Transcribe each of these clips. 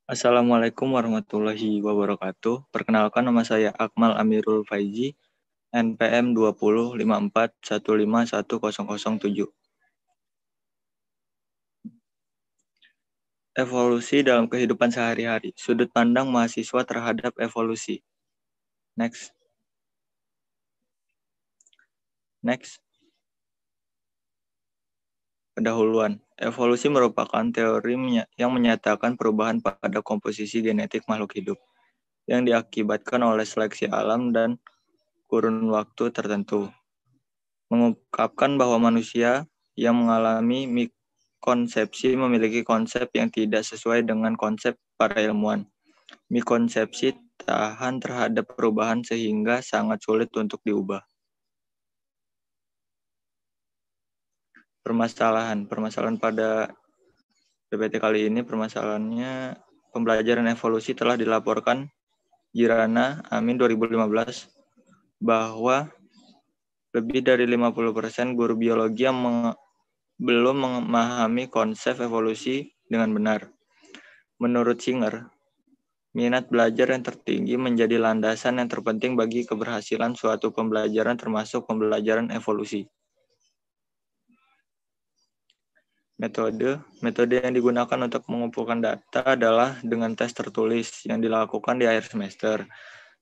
Assalamualaikum warahmatullahi wabarakatuh. Perkenalkan, nama saya Akmal Amirul Faizi, NPM 2054151007. Evolusi dalam kehidupan sehari-hari. Sudut pandang mahasiswa terhadap evolusi. Next. Pendahuluan. Evolusi merupakan teori yang menyatakan perubahan pada komposisi genetik makhluk hidup yang diakibatkan oleh seleksi alam dan kurun waktu tertentu. Mengungkapkan bahwa manusia yang mengalami mikonsepsi memiliki konsep yang tidak sesuai dengan konsep para ilmuwan. Mikonsepsi tahan terhadap perubahan sehingga sangat sulit untuk diubah. Permasalahan pada PPT kali ini, permasalahannya pembelajaran evolusi telah dilaporkan Jirana Amin 2015 bahwa lebih dari 50% guru biologi yang belum memahami konsep evolusi dengan benar. Menurut Singer, minat belajar yang tertinggi menjadi landasan yang terpenting bagi keberhasilan suatu pembelajaran termasuk pembelajaran evolusi. Metode yang digunakan untuk mengumpulkan data adalah dengan tes tertulis yang dilakukan di akhir semester.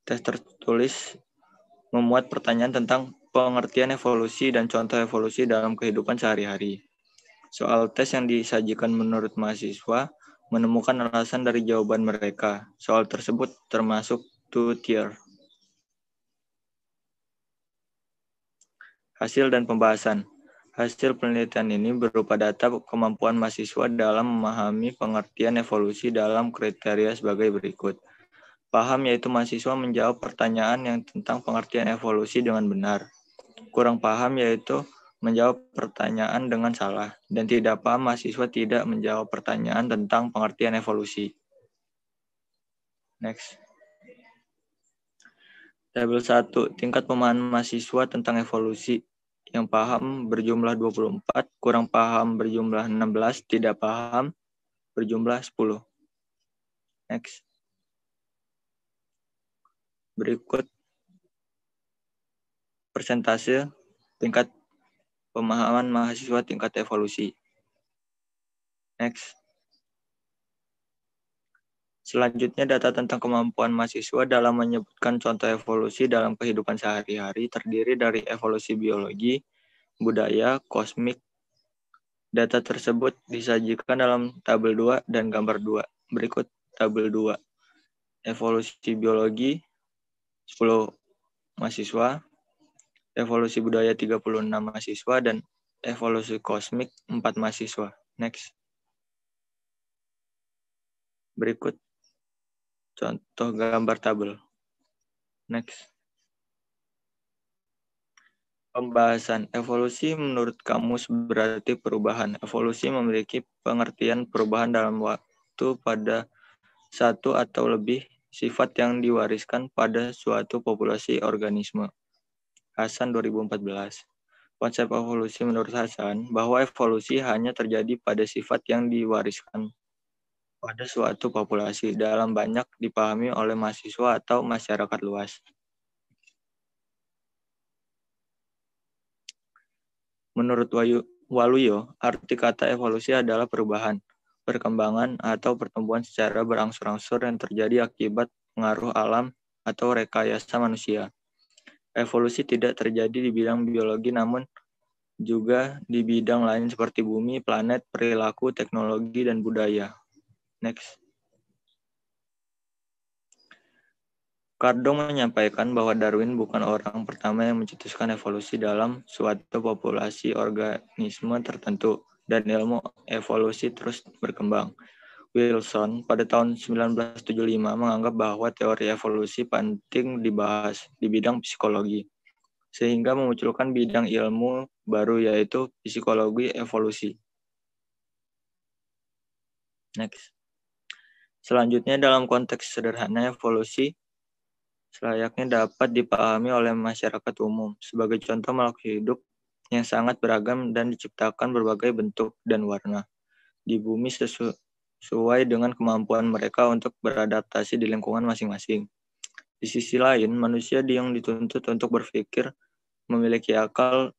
Tes tertulis memuat pertanyaan tentang pengertian evolusi dan contoh evolusi dalam kehidupan sehari-hari. Soal tes yang disajikan menurut mahasiswa menemukan alasan dari jawaban mereka. Soal tersebut termasuk two tier. Hasil dan pembahasan. Hasil penelitian ini berupa data kemampuan mahasiswa dalam memahami pengertian evolusi dalam kriteria sebagai berikut. Paham yaitu mahasiswa menjawab pertanyaan yang tentang pengertian evolusi dengan benar. Kurang paham yaitu menjawab pertanyaan dengan salah. Dan tidak paham mahasiswa tidak menjawab pertanyaan tentang pengertian evolusi. Next. Tabel 1. Tingkat pemahaman mahasiswa tentang evolusi. Yang paham berjumlah 24, kurang paham berjumlah 16, tidak paham berjumlah 10. Next. Berikut persentase tingkat pemahaman mahasiswa tingkat evolusi. Next. Selanjutnya, data tentang kemampuan mahasiswa dalam menyebutkan contoh evolusi dalam kehidupan sehari-hari terdiri dari evolusi biologi, budaya, kosmik. Data tersebut disajikan dalam tabel 2 dan gambar 2. Berikut tabel 2. Evolusi biologi 10 mahasiswa, evolusi budaya 36 mahasiswa, dan evolusi kosmik 4 mahasiswa. Next. Berikut contoh gambar tabel. Next. Pembahasan. Evolusi menurut kamus berarti perubahan. Evolusi memiliki pengertian perubahan dalam waktu pada satu atau lebih sifat yang diwariskan pada suatu populasi organisme. Hasan 2014. Konsep evolusi menurut Hasan bahwa evolusi hanya terjadi pada sifat yang diwariskan pada suatu populasi dalam banyak dipahami oleh mahasiswa atau masyarakat luas. Menurut Waluyo, arti kata evolusi adalah perubahan, perkembangan, atau pertumbuhan secara berangsur-angsur yang terjadi akibat pengaruh alam atau rekayasa manusia. Evolusi tidak terjadi di bidang biologi, namun juga di bidang lain seperti bumi, planet, perilaku, teknologi, dan budaya. Next. Cardone menyampaikan bahwa Darwin bukan orang pertama yang mencetuskan evolusi dalam suatu populasi organisme tertentu, dan ilmu evolusi terus berkembang. Wilson pada tahun 1975 menganggap bahwa teori evolusi penting dibahas di bidang psikologi, sehingga memunculkan bidang ilmu baru yaitu psikologi evolusi. Next. Selanjutnya, dalam konteks sederhana, evolusi selayaknya dapat dipahami oleh masyarakat umum sebagai contoh makhluk hidup yang sangat beragam dan diciptakan berbagai bentuk dan warna di bumi sesuai dengan kemampuan mereka untuk beradaptasi di lingkungan masing-masing. Di sisi lain, manusia yang dituntut untuk berpikir, memiliki akal,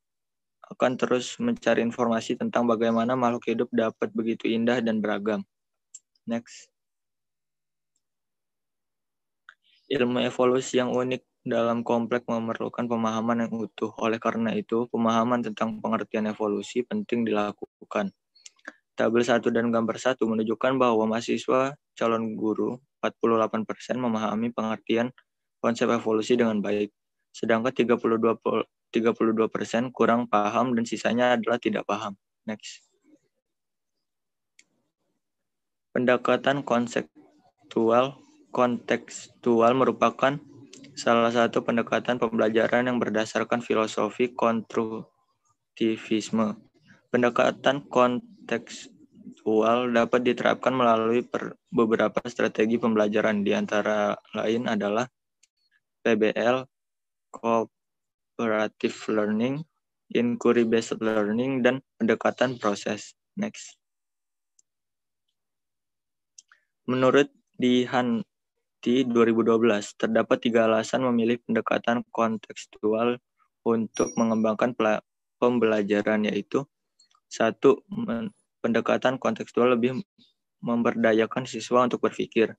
akan terus mencari informasi tentang bagaimana makhluk hidup dapat begitu indah dan beragam. Next. Ilmu evolusi yang unik dalam kompleks memerlukan pemahaman yang utuh. Oleh karena itu, pemahaman tentang pengertian evolusi penting dilakukan. Tabel 1 dan gambar 1 menunjukkan bahwa mahasiswa calon guru 48% memahami pengertian konsep evolusi dengan baik, sedangkan 32% kurang paham dan sisanya adalah tidak paham. Next. Pendekatan kontekstual merupakan salah satu pendekatan pembelajaran yang berdasarkan filosofi konstruktivisme. Pendekatan kontekstual dapat diterapkan melalui beberapa strategi pembelajaran, di antara lain adalah PBL, Cooperative Learning, Inquiry-Based Learning, dan pendekatan proses. Next. Menurut Dihanti 2012, terdapat 3 alasan memilih pendekatan kontekstual untuk mengembangkan pembelajaran, yaitu 1. Pendekatan kontekstual lebih memberdayakan siswa untuk berpikir.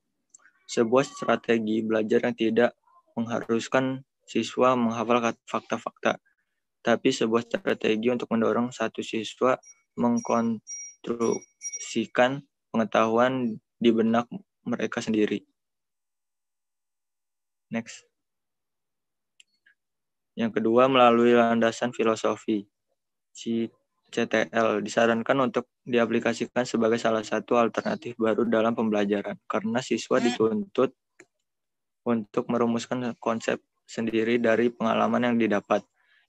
Sebuah strategi belajar yang tidak mengharuskan siswa menghafal fakta-fakta, tapi sebuah strategi untuk mendorong satu siswa mengkonstruksikan pengetahuan di benak mereka sendiri. Next. Yang kedua, melalui landasan filosofi. CTL disarankan untuk diaplikasikan sebagai salah satu alternatif baru dalam pembelajaran, karena siswa dituntut untuk merumuskan konsep sendiri dari pengalaman yang didapat.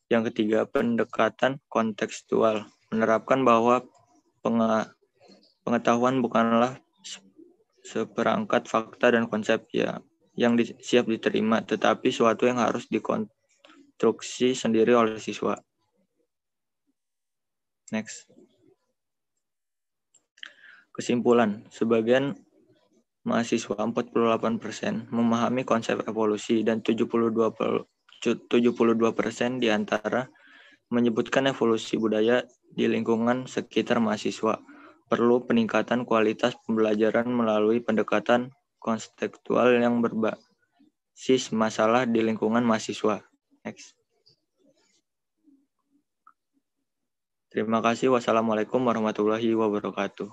Yang ketiga, pendekatan kontekstual menerapkan bahwa pengetahuan bukanlah seperangkat fakta dan konsep yang siap diterima, tetapi suatu yang harus dikonstruksi sendiri oleh siswa. Next. Kesimpulan, sebagian mahasiswa 48% memahami konsep evolusi dan 72% di antara menyebutkan evolusi budaya di lingkungan sekitar mahasiswa. Perlu peningkatan kualitas pembelajaran melalui pendekatan kontekstual yang berbasis masalah di lingkungan mahasiswa. Next. Terima kasih. Wassalamualaikum warahmatullahi wabarakatuh.